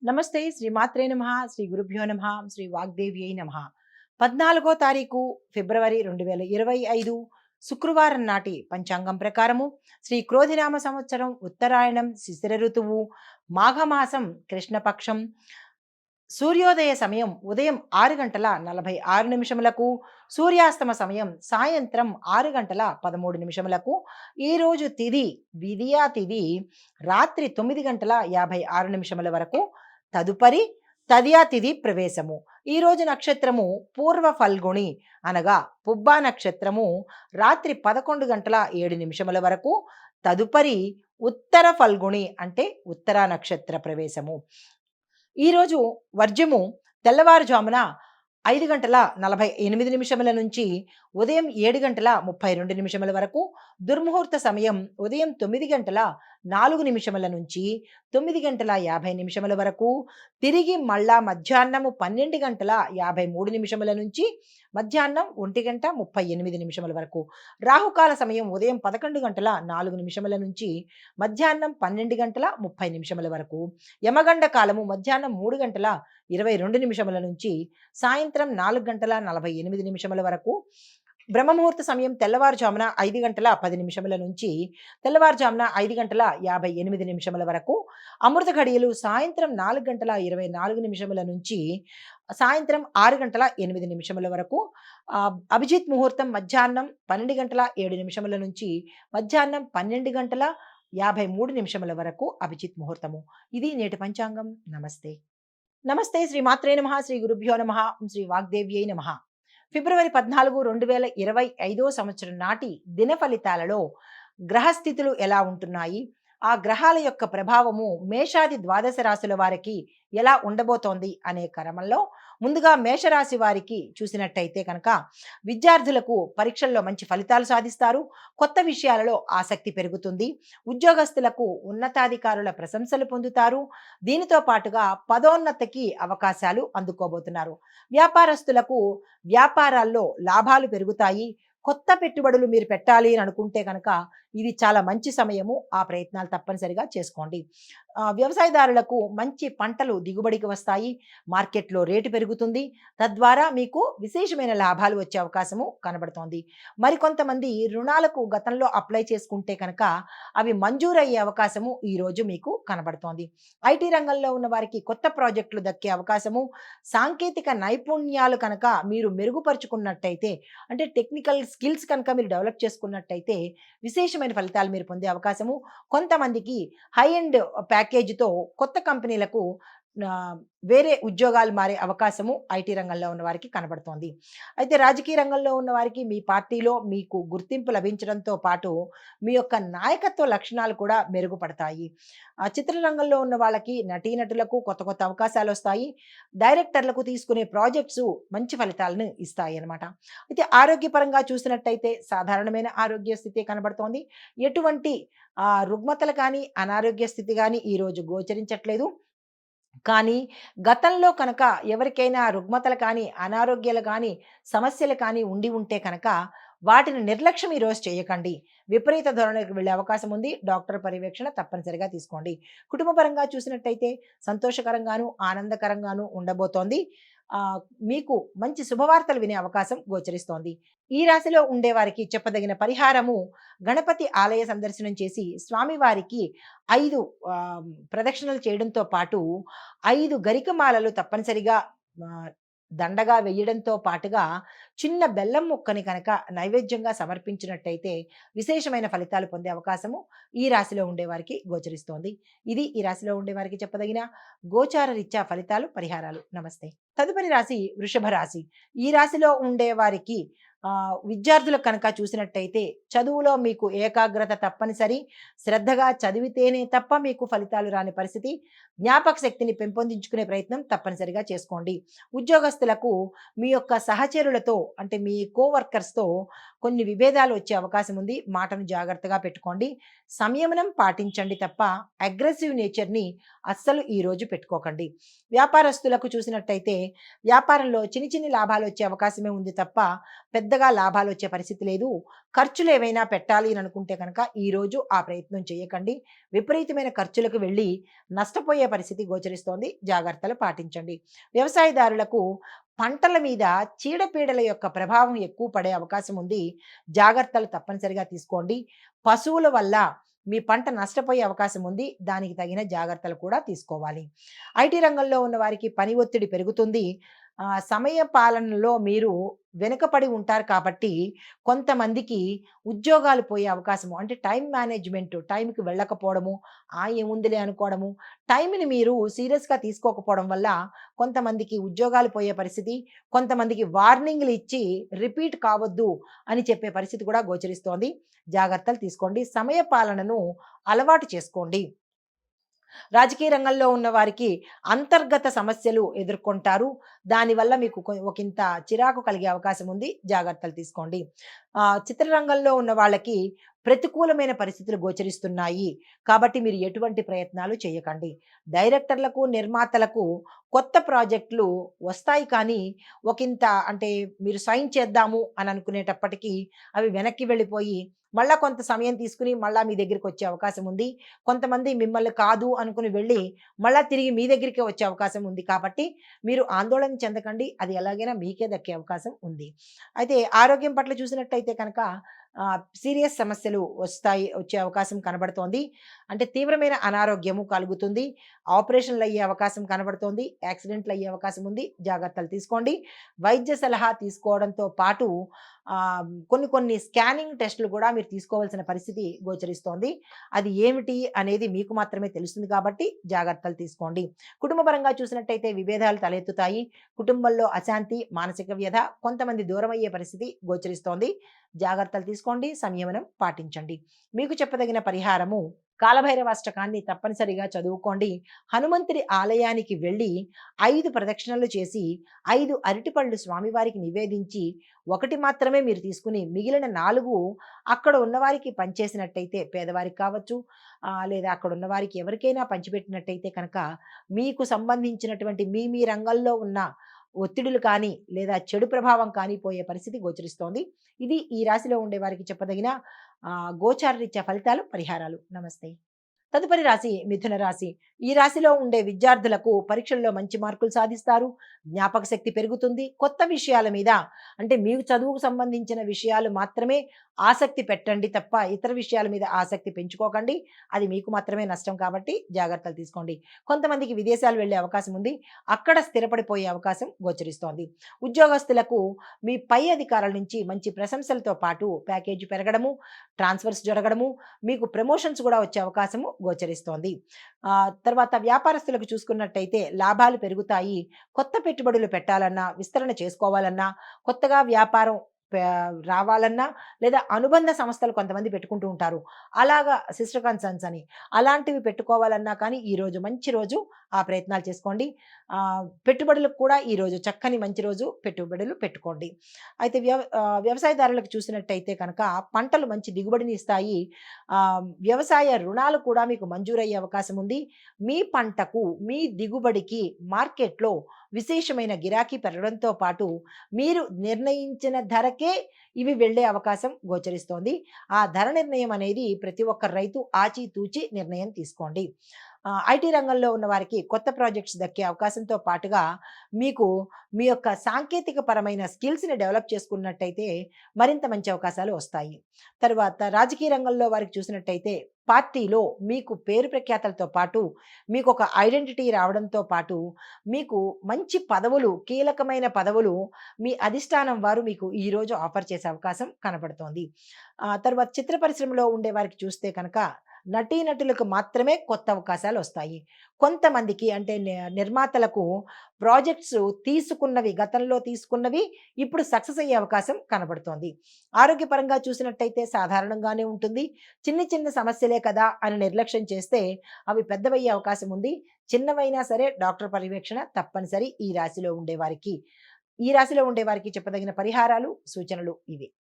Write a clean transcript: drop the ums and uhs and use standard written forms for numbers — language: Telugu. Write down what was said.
నమస్తే శ్రీ మాత్రే నమః శ్రీ గురుభ్యో నమః శ్రీ వాగ్దేవ్యై నమః 14వ తారీఖు ఫిబ్రవరి 2025 శుక్రవారం నాటి పంచాంగం ప్రకారము శ్రీ క్రోధినామ సంవత్సరం ఉత్తరాయణం శిశిర ఋతువు మాఘమాసం కృష్ణపక్షం సూర్యోదయ సమయం ఉదయం 6 గంటల 46 నిమిషములకు, సూర్యాస్తమ సమయం సాయంత్రం 6 గంటల 13 నిమిషములకు. ఈరోజు తిథి విధియా తిథి రాత్రి 9 గంటల 56 నిమిషముల వరకు. తదుపరి తదియా తిథి ప్రవేశము. ఈరోజు నక్షత్రము పూర్వ ఫల్గుణి అనగా పుబ్బా నక్షత్రము రాత్రి 11 గంటల 7 నిమిషముల వరకు. తదుపరి ఉత్తర ఫల్గుణి అంటే ఉత్తర నక్షత్ర ప్రవేశము. ఈరోజు వర్జము తెల్లవారుజామున 5 గంటల 48 నిమిషముల నుంచి ఉదయం 7 గంటల 32 నిమిషముల వరకు. దుర్ముహూర్త సమయం ఉదయం 9 గంటల 4 నిమిషముల నుంచి 9 గంటల 50 నిమిషముల వరకు. తిరిగి మళ్ళా మధ్యాహ్నము 12 గంటల 53 నిమిషముల నుంచి మధ్యాహ్నం 1 గంట 38 నిమిషముల వరకు. రాహుకాల సమయం ఉదయం 11 గంటల 4 నిమిషముల నుంచి మధ్యాహ్నం 12 గంటల 30 నిమిషముల వరకు. యమగండ కాలము మధ్యాహ్నం 3 గంటల 22 నిమిషముల నుంచి సాయంత్రం 4 గంటల 48 నిమిషముల వరకు. బ్రహ్మముహూర్త సమయం తెల్లవారుజామున 5 గంటల 10 నిమిషముల నుంచి తెల్లవారుజామున 5 గంటల 58 నిమిషముల వరకు. అమృత ఘడియలు సాయంత్రం 4 గంటల 24 నిమిషముల నుంచి సాయంత్రం 6 గంటల 8 నిమిషముల వరకు. అభిజిత్ ముహూర్తం మధ్యాహ్నం 12 గంటల 7 నిమిషముల నుంచి మధ్యాహ్నం 12 గంటల 53 నిమిషముల వరకు అభిజిత్ ముహూర్తము. ఇది నేటి పంచాంగం. నమస్తే. నమస్తే శ్రీ మాత్రే నమః శ్రీ గురుభ్యో నమః శ్రీ వాగ్దేవ్యై నమః. ఫిబ్రవరి 14 2025 సంవత్సరం నాటి దిన ఫలితాలలో గ్రహస్థితులు ఎలా ఉంటున్నాయి, ఆ గ్రహాల యొక్క ప్రభావము మేషాది ద్వాదశ రాశుల వారికి ఎలా ఉండబోతోంది అనే క్రమంలో ముందుగా మేషరాశి వారికి చూసినట్టయితే కనుక విద్యార్థులకు పరీక్షల్లో మంచి ఫలితాలు సాధిస్తారు. కొత్త విషయాలలో ఆసక్తి పెరుగుతుంది. ఉద్యోగస్తులకు ఉన్నతాధికారుల ప్రశంసలు పొందుతారు. దీనితో పాటుగా పదోన్నతికి అవకాశాలు అందుకోబోతున్నారు. వ్యాపారస్తులకు వ్యాపారాల్లో లాభాలు పెరుగుతాయి. కొత్త పెట్టుబడులు మీరు పెట్టాలి అని అనుకుంటే కనుక ఇది చాలా మంచి సమయము. ఆ ప్రయత్నాలు తప్పనిసరిగా చేసుకోండి. వ్యవసాయదారులకు మంచి పంటలు దిగుబడికి వస్తాయి. మార్కెట్లో రేటు పెరుగుతుంది. తద్వారా మీకు విశేషమైన లాభాలు వచ్చే అవకాశము కనబడుతోంది. మరికొంతమంది రుణాలకు గతంలో అప్లై చేసుకుంటే కనుక అవి మంజూరయ్యే అవకాశము ఈరోజు మీకు కనబడుతోంది. ఐటీ రంగంలో ఉన్న వారికి కొత్త ప్రాజెక్టులు దక్కే అవకాశము, సాంకేతిక నైపుణ్యాలు కనుక మీరు మెరుగుపరుచుకున్నట్టయితే, అంటే టెక్నికల్ స్కిల్స్ కనుక మీరు డెవలప్ చేసుకున్నట్టయితే విశేషమైన ఫలితాలు మీరు పొందే అవకాశము. కొంతమందికి హై ఎండ్ ప్యాకేజీతో కొత్త కంపెనీలకు వేరే ఉద్యోగాలు మారే అవకాశము ఐటీ రంగంలో ఉన్న వారికి కనబడుతోంది. అయితే రాజకీయ రంగంలో ఉన్న వారికి మీ పార్టీలో మీకు గుర్తింపు లభించడంతో పాటు మీ యొక్క నాయకత్వ లక్షణాలు కూడా మెరుగుపడతాయి. చిత్రరంగంలో ఉన్న వాళ్ళకి నటీనటులకు కొత్త కొత్త అవకాశాలు వస్తాయి. డైరెక్టర్లకు తీసుకునే ప్రాజెక్ట్స్ మంచి ఫలితాలను ఇస్తాయి అన్నమాట. అయితే ఆరోగ్యపరంగా చూసినట్టయితే సాధారణమైన ఆరోగ్య స్థితి కనబడుతోంది. ఎటువంటి రుగ్మతలు కానీ అనారోగ్య స్థితి కానీ ఈరోజు గోచరించట్లేదు. కానీ గతంలో కనుక ఎవరికైనా రుగ్మతలు కానీ అనారోగ్యాలు కానీ సమస్యలు కానీ ఉండి ఉంటే కనుక వాటిని నిర్లక్ష్యం ఈరోజు చేయకండి. విపరీత ధోరణికి వెళ్ళే అవకాశం ఉంది. డాక్టర్ పర్యవేక్షణ తప్పనిసరిగా తీసుకోండి. కుటుంబపరంగా చూసినట్టయితే సంతోషకరంగాను ఆనందకరంగాను ఉండబోతోంది. మీకు మంచి శుభవార్తలు వినే అవకాశం గోచరిస్తోంది. ఈ రాశిలో ఉండేవారికి చెప్పదగిన పరిహారము గణపతి ఆలయ సందర్శనం చేసి స్వామివారికి 5 ప్రదక్షిణలు చేయడంతో పాటు 5 గరికమాలలు తప్పనిసరిగా దండగా వేయడంతో పాటుగా చిన్న బెల్లం ముక్కని కనుక నైవేద్యంగా సమర్పించినట్టయితే విశేషమైన ఫలితాలు పొందే అవకాశము ఈ రాశిలో ఉండేవారికి గోచరిస్తోంది. ఇది ఈ రాశిలో ఉండేవారికి చెప్పదగిన గోచార రీత్యా ఫలితాలు, పరిహారాలు. నమస్తే. తదుపరి రాశి వృషభ రాశి. ఈ రాశిలో ఉండేవారికి విద్యార్థులకు కనుక చూసినట్టయితే చదువులో మీకు ఏకాగ్రత తప్పనిసరి. శ్రద్ధగా చదివితేనే తప్ప మీకు ఫలితాలు రాని పరిస్థితి. జ్ఞాపక శక్తిని పెంపొందించుకునే ప్రయత్నం తప్పనిసరిగా చేసుకోండి. ఉద్యోగస్తులకు మీ యొక్క సహచరులతో అంటే మీ కోవర్కర్స్తో కొన్ని విభేదాలు వచ్చే అవకాశం ఉంది. మాటను జాగ్రత్తగా పెట్టుకోండి. సంయమనం పాటించండి తప్ప అగ్రెసివ్ నేచర్‌ని అస్సలు ఈరోజు పెట్టుకోకండి. వ్యాపారస్తులకు చూసినట్టయితే వ్యాపారంలో చిన్ని చిన్ని లాభాలొచ్చే అవకాశమే ఉంది తప్ప పెద్దగా లాభాలొచ్చే పరిస్థితి లేదు. ఖర్చులేవైనా పెట్టాలి అని అనుకుంటే కనుక ఈరోజు ఆ ప్రయత్నం చేయకండి. విపరీతమైన ఖర్చులకు వెళ్ళి నష్టపోయే పరిస్థితి గోచరిస్తోంది. జాగ్రత్తలు పాటించండి. వ్యవసాయదారులకు పంటల మీద చీడపీడల యొక్క ప్రభావం ఎక్కువ పడే అవకాశం ఉంది. జాగ్రత్తలు తప్పనిసరిగా తీసుకోండి. పశువుల వల్ల మీ పంట నష్టపోయే అవకాశం ఉంది. దానికి తగిన జాగ్రత్తలు కూడా తీసుకోవాలి. ఐటీ రంగంలో ఉన్న వారికి పని ఒత్తిడి పెరుగుతుంది. సమయ పాలనలో మీరు వెనుకపడి ఉంటారు కాబట్టి కొంతమందికి ఉద్యోగాలు పోయే అవకాశము అంటే టైం మేనేజ్మెంట్ టైంకి వెళ్ళకపోవడము, ఏముందిలే అనుకోవడము, టైంని మీరు సీరియస్‌గా తీసుకోకపోవడం వల్ల కొంతమందికి ఉద్యోగాలు పోయే పరిస్థితి, కొంతమందికి వార్నింగ్‌లు ఇచ్చి రిపీట్ కావద్దు అని చెప్పే పరిస్థితి కూడా గోచరిస్తోంది. జాగ్రత్తలు తీసుకోండి. సమయ పాలనను అలవాటు చేసుకోండి. రాజకీయ రంగంలో ఉన్న వారికి అంతర్గత సమస్యలు ఎదుర్కొంటారు. దానివల్ల మీకు ఒకంత చిరాకు కలిగే అవకాశం ఉంది. జాగ్రత్తలు తీసుకోండి. చిత్రరంగంలో ఉన్న వాళ్ళకి ప్రతికూలమైన పరిస్థితులు గోచరిస్తున్నాయి. కాబట్టి మీరు ఎటువంటి ప్రయత్నాలు చేయకండి. డైరెక్టర్లకు, నిర్మాతలకు కొత్త ప్రాజెక్టులు వస్తాయి కానీ ఒకంత అంటే మీరు సైన్ చేద్దాము అని అనుకునేటప్పటికీ అవి వెనక్కి వెళ్ళిపోయి మళ్ళా కొంత సమయం తీసుకుని మళ్ళా మీ దగ్గరికి వచ్చే అవకాశం ఉంది. కొంతమంది మిమ్మల్ని కాదు అనుకుని వెళ్ళి మళ్ళా తిరిగి మీ దగ్గరికే వచ్చే అవకాశం ఉంది. కాబట్టి మీరు ఆందోళన చెందకండి. అది ఎలాగైనా మీకే దక్కే అవకాశం ఉంది. అయితే ఆరోగ్యం పట్ల చూసినట్టయితే కనుక సీరియస్ సమస్యలు వచ్చే అవకాశం కనబడుతోంది. అంటే తీవ్రమైన అనారోగ్యము కలుగుతుంది. ఆపరేషన్లు అయ్యే అవకాశం కనబడుతోంది. యాక్సిడెంట్లు అయ్యే అవకాశం ఉంది. జాగ్రత్తలు తీసుకోండి. వైద్య సలహా తీసుకోవడంతో పాటు కొన్ని కొన్ని స్కానింగ్ టెస్టులు కూడా మీరు తీసుకోవాల్సిన పరిస్థితి గోచరిస్తోంది. అది ఏమిటి అనేది మీకు మాత్రమే తెలుస్తుంది కాబట్టి జాగ్రత్తలు తీసుకోండి. కుటుంబ పరంగా చూసినట్టయితే విభేదాలు తలెత్తుతాయి. కుటుంబంలో అశాంతి, మానసిక వ్యధ, కొంతమంది దూరమయ్యే పరిస్థితి గోచరిస్తోంది. జాగ్రత్తలు తీసుకోండి. సంయమనం పాటించండి. మీకు చెప్పదగిన పరిహారము కాలభైరవాష్టకాన్ని తప్పనిసరిగా చదువుకోండి. హనుమంతుడి ఆలయానికి వెళ్ళి 5 ప్రదక్షిణలు చేసి 5 అరటిపళ్ళు స్వామివారికి నివేదించి 1 మాత్రమే మీరు తీసుకుని మిగిలిన 4 అక్కడ ఉన్నవారికి పంచేసినట్టయితే పేదవారికి కావచ్చు లేదా అక్కడ ఉన్నవారికి ఎవరికైనా పంచిపెట్టినట్టయితే కనుక మీకు సంబంధించినటువంటి మీ రంగంలో ఉన్న ఒత్తిడులు కానీ లేదా చెడు ప్రభావం కానీ పోయే పరిస్థితి గోచరిస్తోంది. ఇది ఈ రాశిలో ఉండే వారికి చెప్పదగిన గోచారరీత్యా ఫలితాలు, పరిహారాలు. నమస్తే. తదుపరి రాశి మిథున రాశి. ఈ రాశిలో ఉండే విద్యార్థులకు పరీక్షల్లో మంచి మార్కులు సాధిస్తారు. జ్ఞాపక శక్తి పెరుగుతుంది. కొత్త విషయాల మీద అంటే మీకు చదువుకు సంబంధించిన విషయాలు మాత్రమే ఆసక్తి పెట్టండి తప్ప ఇతర విషయాల మీద ఆసక్తి పెంచుకోకండి. అది మీకు మాత్రమే నష్టం కాబట్టి జాగ్రత్తలు తీసుకోండి. కొంతమందికి విదేశాలు వెళ్ళే అవకాశం ఉంది. అక్కడ స్థిరపడిపోయే అవకాశం గోచరిస్తోంది. ఉద్యోగస్తులకు మీ పై అధికారుల నుంచి మంచి ప్రశంసలతో పాటు ప్యాకేజీ పెరగడము, ట్రాన్స్ఫర్స్ జరగడము, మీకు ప్రమోషన్స్ కూడా వచ్చే అవకాశము గోచరిస్తోంది. తర్వాత వ్యాపారస్తులకు చూసుకున్నట్టయితే లాభాలు పెరుగుతాయి. కొత్త పెట్టుబడులు పెట్టాలన్నా, విస్తరణ చేసుకోవాలన్నా, కొత్తగా వ్యాపారం రావాలన్నా లేదా అనుబంధ సంస్థలు కొంతమంది పెట్టుకుంటూ ఉంటారు. అలాగా సిస్టర్ కన్సర్న్స్ అని అలాంటివి పెట్టుకోవాలన్నా కానీ ఈరోజు మంచి రోజు. ఆ ప్రయత్నాలు చేసుకోండి. పెట్టుబడులకు కూడా ఈరోజు చక్కని మంచి రోజు. పెట్టుబడులు పెట్టుకోండి. అయితే వ్యవసాయదారులకు చూసినట్టయితే కనుక పంటలు మంచి దిగుబడిని ఇస్తాయి. వ్యవసాయ రుణాలు కూడా మీకు మంజూరయ్యే అవకాశం ఉంది. మీ పంటకు, మీ దిగుబడికి మార్కెట్లో విశేషమైన గిరాకీ పెరగడంతో పాటు మీరు నిర్ణయించిన ధరకే ఇవి వెళ్ళే అవకాశం గోచరిస్తోంది. ఆ ధర నిర్ణయం అనేది ప్రతి ఒక్క రైతు ఆచితూచి నిర్ణయం తీసుకోండి. ఐటీ రంగంలో ఉన్న వారికి కొత్త ప్రాజెక్ట్స్ దక్కే అవకాశంతో పాటుగా మీకు మీ యొక్క సాంకేతిక పరమైన స్కిల్స్ని డెవలప్ చేసుకున్నట్టయితే మరింత మంచి అవకాశాలు వస్తాయి. తర్వాత రాజకీయ రంగంలో వారికి చూసినట్టయితే పార్టీలో మీకు పేరు ప్రఖ్యాతలతో పాటు మీకు ఒక ఐడెంటిటీ రావడంతో పాటు మీకు మంచి పదవులు, కీలకమైన పదవులు మీ అధిష్టానం వారు మీకు ఈరోజు ఆఫర్ చేసే అవకాశం కనబడుతోంది. తర్వాత చిత్ర పరిశ్రమలో ఉండే వారికి చూస్తే కనుక నటీనటులకు మాత్రమే కొత్త అవకాశాలు వస్తాయి. కొంతమందికి అంటే నిర్మాతలకు ప్రాజెక్ట్స్ గతంలో తీసుకున్నవి ఇప్పుడు సక్సెస్ అయ్యే అవకాశం కనబడుతోంది. ఆరోగ్యపరంగా చూసినట్టయితే సాధారణంగానే ఉంటుంది. చిన్న చిన్న సమస్యలే కదా అని నిర్లక్ష్యం చేస్తే అవి పెద్దవయ్యే అవకాశం ఉంది. చిన్నవైనా సరే డాక్టర్ పర్యవేక్షణ తప్పనిసరి ఈ రాశిలో ఉండేవారికి. ఈ రాశిలో ఉండేవారికి చెప్పదగిన పరిహారాలు, సూచనలు ఇవి.